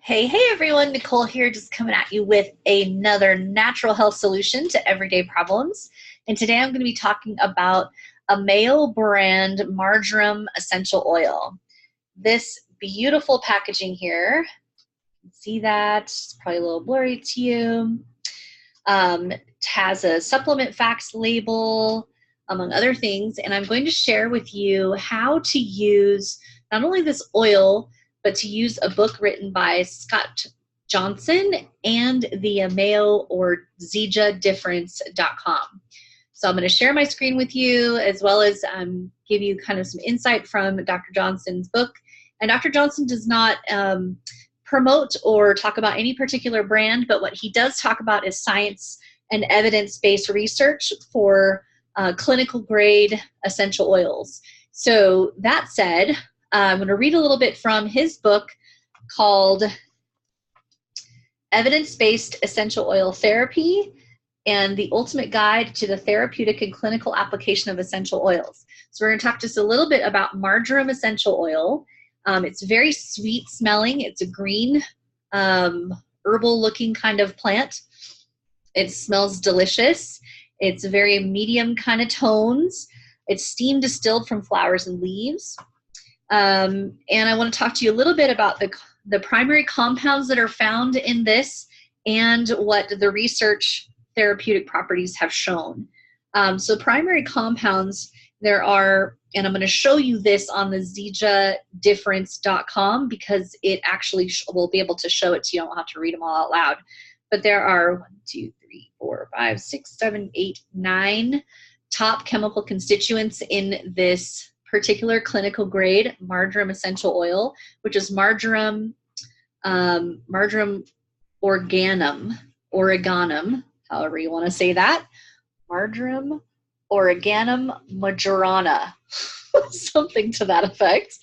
Hey everyone, Nicole here, just coming at you with another natural health solution to everyday problems. And today I'm going to be talking about Ameo brand Marjoram Essential Oil. This beautiful packaging here, you can see that, it's probably a little blurry to you. It has a supplement facts label, among other things, and I'm going to share with you how to use not only this oil, but to use a book written by Scott Johnson and the Ameo or ZJDifference.com. So I'm going to share my screen with you as well as give you kind of some insight from Dr. Johnson's book. And Dr. Johnson does not promote or talk about any particular brand, but what he does talk about is science and evidence-based research for clinical grade essential oils. So that said, I'm going to read a little bit from his book called Evidence-Based Essential Oil Therapy and the Ultimate Guide to the Therapeutic and Clinical Application of Essential Oils. So we're going to talk just a little bit about Marjoram Essential Oil. It's very sweet smelling. It's a green, herbal looking kind of plant. It smells delicious. It's very medium kind of tones. It's steam distilled from flowers and leaves. And I want to talk to you a little bit about the primary compounds that are found in this and what the research therapeutic properties have shown. So primary compounds, there are, and I'm going to show you this on the ZJDifference.com because it actually will be able to show it to you. I don't have to read them all out loud. But there are 1, 2, 3, 4, 5, 6, 7, 8, 9 top chemical constituents in this particular clinical grade Marjoram essential oil, which is Marjoram oreganum, however you want to say that. Marjoram oreganum majorana, something to that effect.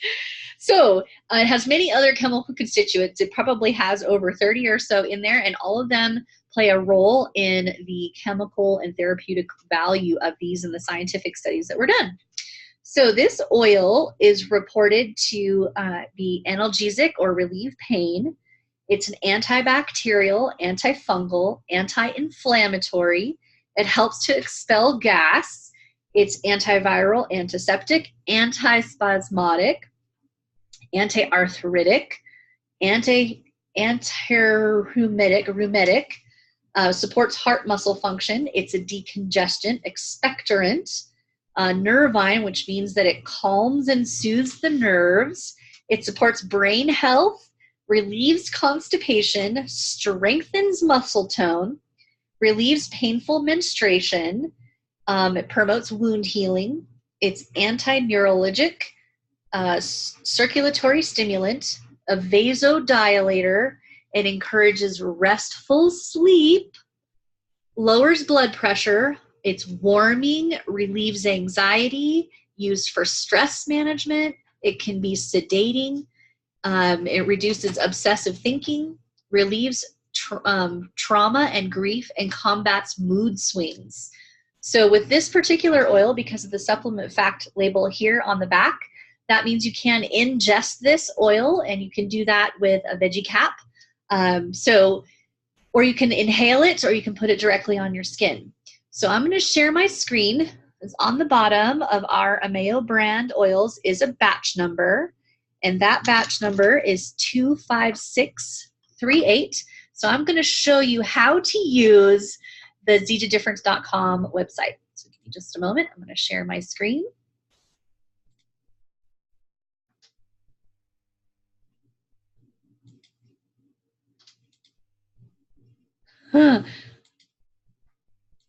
So it has many other chemical constituents. It probably has over 30 or so in there, and all of them play a role in the chemical and therapeutic value of these in the scientific studies that were done. So this oil is reported to be analgesic or relieve pain. It's an antibacterial, antifungal, anti-inflammatory. It helps to expel gas. It's antiviral, antiseptic, antispasmodic, anti-arthritic, anti-rheumatic, supports heart muscle function. It's a decongestant, expectorant, nervine, which means that it calms and soothes the nerves. It supports brain health, relieves constipation, strengthens muscle tone, relieves painful menstruation. It promotes wound healing. It's anti-neurologic, circulatory stimulant, a vasodilator. It encourages restful sleep, lowers blood pressure. It's warming, relieves anxiety, used for stress management. It can be sedating. It reduces obsessive thinking, relieves trauma and grief, and combats mood swings. So with this particular oil, because of the supplement fact label here on the back, that means you can ingest this oil, and you can do that with a veggie cap. Or you can inhale it, or you can put it directly on your skin. So I'm going to share my screen. It's on the bottom of our Ameo brand oils is a batch number, and that batch number is 25638. So I'm going to show you how to use the ZJDifference.com website. So give me just a moment. I'm going to share my screen.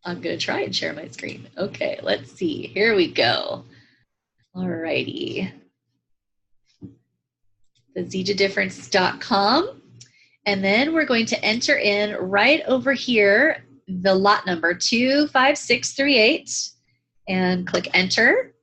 I'm going to try and share my screen. Okay, let's see. Here we go. Alrighty. The ZJDifference.com. And then we're going to enter in right over here the lot number 25638 and click enter.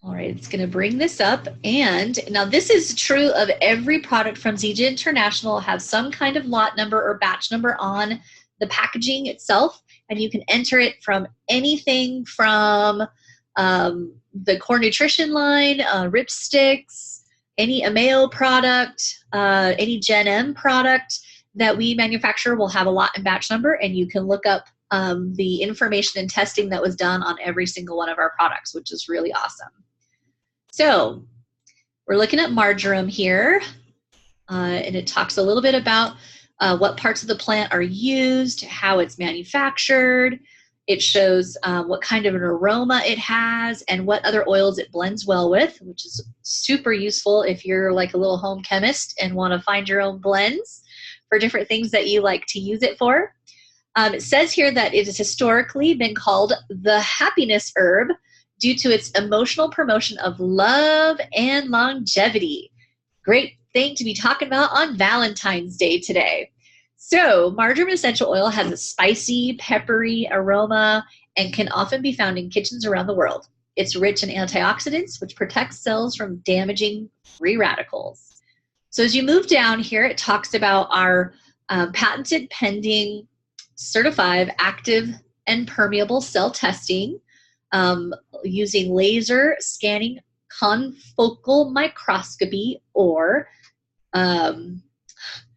All right, it's going to bring this up. And now this is true of every product from ZJ International. Have some kind of lot number or batch number on the packaging itself. And you can enter it from anything from the core nutrition line, ripsticks, any Ameo product, any Gen M product that we manufacture will have a lot and batch number, and you can look up the information and testing that was done on every single one of our products, which is really awesome. So we're looking at marjoram here, and it talks a little bit about what parts of the plant are used, how it's manufactured. It shows what kind of an aroma it has and what other oils it blends well with, which is super useful if you're like a little home chemist and want to find your own blends for different things that you like to use it for. It says here that it has historically been called the happiness herb due to its emotional promotion of love and longevity. Great thing to be talking about on Valentine's Day today. So marjoram essential oil has a spicy, peppery aroma and can often be found in kitchens around the world. It's rich in antioxidants, which protects cells from damaging free radicals. So as you move down here, it talks about our patented, pending, certified, active, and permeable cell testing using laser scanning confocal microscopy, or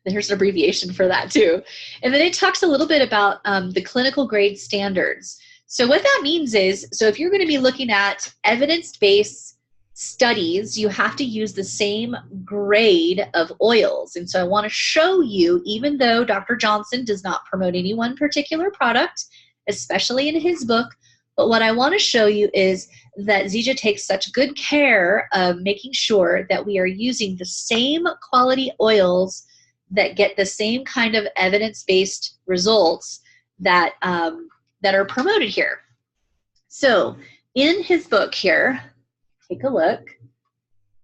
there's an abbreviation for that too. And then it talks a little bit about the clinical grade standards. So what that means is, so if you're going to be looking at evidence-based studies, you have to use the same grade of oils. And so I want to show you, even though Dr. Johnson does not promote any one particular product, especially in his book, but what I want to show you is that Zija takes such good care of making sure that we are using the same quality oils that get the same kind of evidence-based results that, that are promoted here. So in his book here, take a look.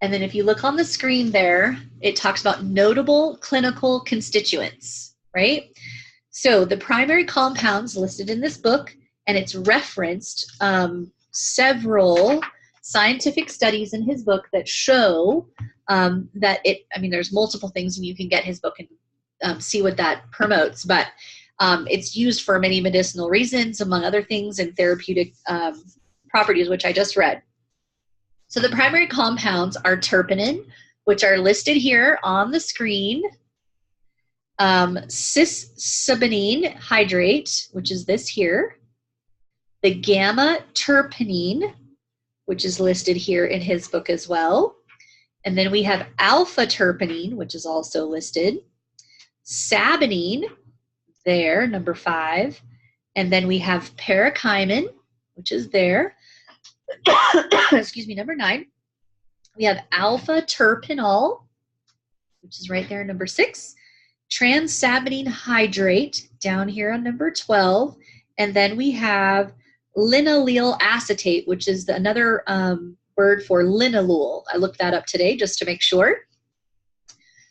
And then if you look on the screen there, it talks about notable clinical constituents, right? So the primary compounds listed in this book, and it's referenced several scientific studies in his book that show that it, I mean, there's multiple things, and you can get his book and see what that promotes, but it's used for many medicinal reasons, among other things, and therapeutic properties, which I just read. So the primary compounds are terpenin, which are listed here on the screen, cis-saponine hydrate, which is this here, the gamma terpenine, which is listed here in his book as well, and then we have alpha terpenine, which is also listed, saponine, there, number 5, and then we have parakymin, which is there, excuse me, number 9. We have alpha terpenol, which is right there, number 6. Transaminine hydrate down here on number 12. And then we have linaloyl acetate, which is another word for linalool. I looked that up today just to make sure.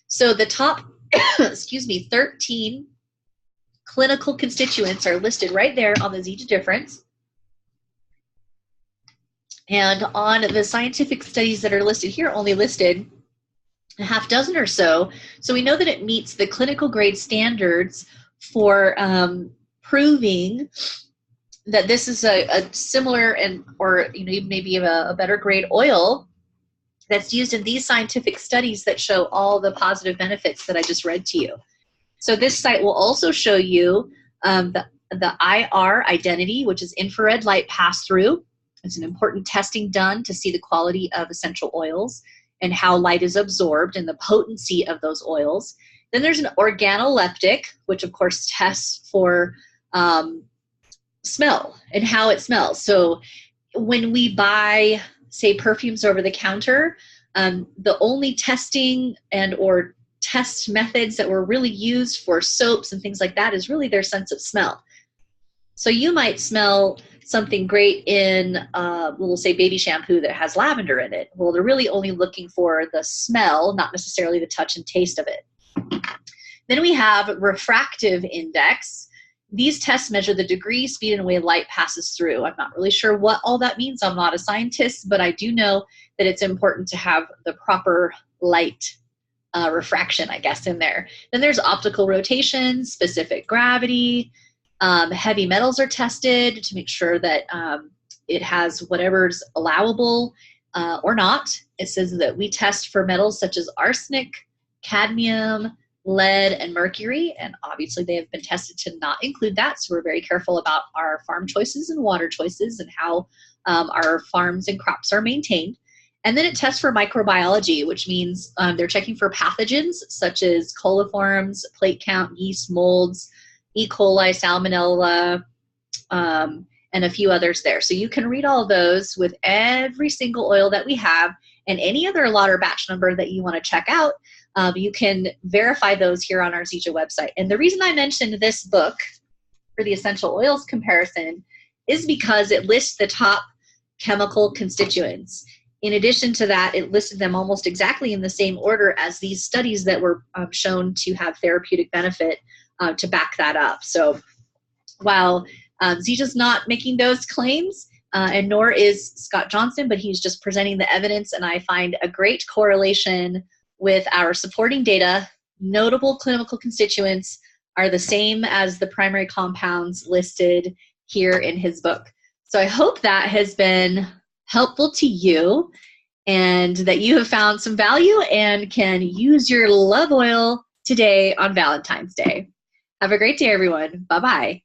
So the top, excuse me, 13 clinical constituents are listed right there on the Zija difference. And on the scientific studies that are listed here, only listed a half dozen or so. So we know that it meets the clinical grade standards for proving that this is a similar and, or maybe a better grade oil that's used in these scientific studies that show all the positive benefits that I just read to you. So this site will also show you the IR identity, which is infrared light pass-through. It's an important testing done to see the quality of essential oils and how light is absorbed and the potency of those oils. Then there's an organoleptic, which of course tests for smell and how it smells. So when we buy, say, perfumes over the counter, the only testing and or test methods that were really used for soaps and things like that is really their sense of smell. So you might smell something great in, we'll say, baby shampoo that has lavender in it. Well, they're really only looking for the smell, not necessarily the touch and taste of it. Then we have refractive index. These tests measure the degree, speed, and way light passes through. I'm not really sure what all that means. I'm not a scientist, but I do know that it's important to have the proper light refraction, I guess, in there. Then there's optical rotation, specific gravity. Heavy metals are tested to make sure that it has whatever's allowable or not. It says that we test for metals such as arsenic, cadmium, lead, and mercury, and obviously they have been tested to not include that, so we're very careful about our farm choices and water choices and how our farms and crops are maintained. And then it tests for microbiology, which means they're checking for pathogens such as coliforms, plate count, yeast, molds, E. coli, salmonella, and a few others there. So you can read all those with every single oil that we have, and any other lot or batch number that you want to check out. You can verify those here on our Zija website. And the reason I mentioned this book for the essential oils comparison is because it lists the top chemical constituents. In addition to that, it listed them almost exactly in the same order as these studies that were shown to have therapeutic benefit to back that up. So while Zija's not making those claims, and nor is Scott Johnson, but he's just presenting the evidence, and I find a great correlation with our supporting data. Notable clinical constituents are the same as the primary compounds listed here in his book. So I hope that has been helpful to you and that you have found some value and can use your love oil today on Valentine's Day. Have a great day, everyone. Bye-bye.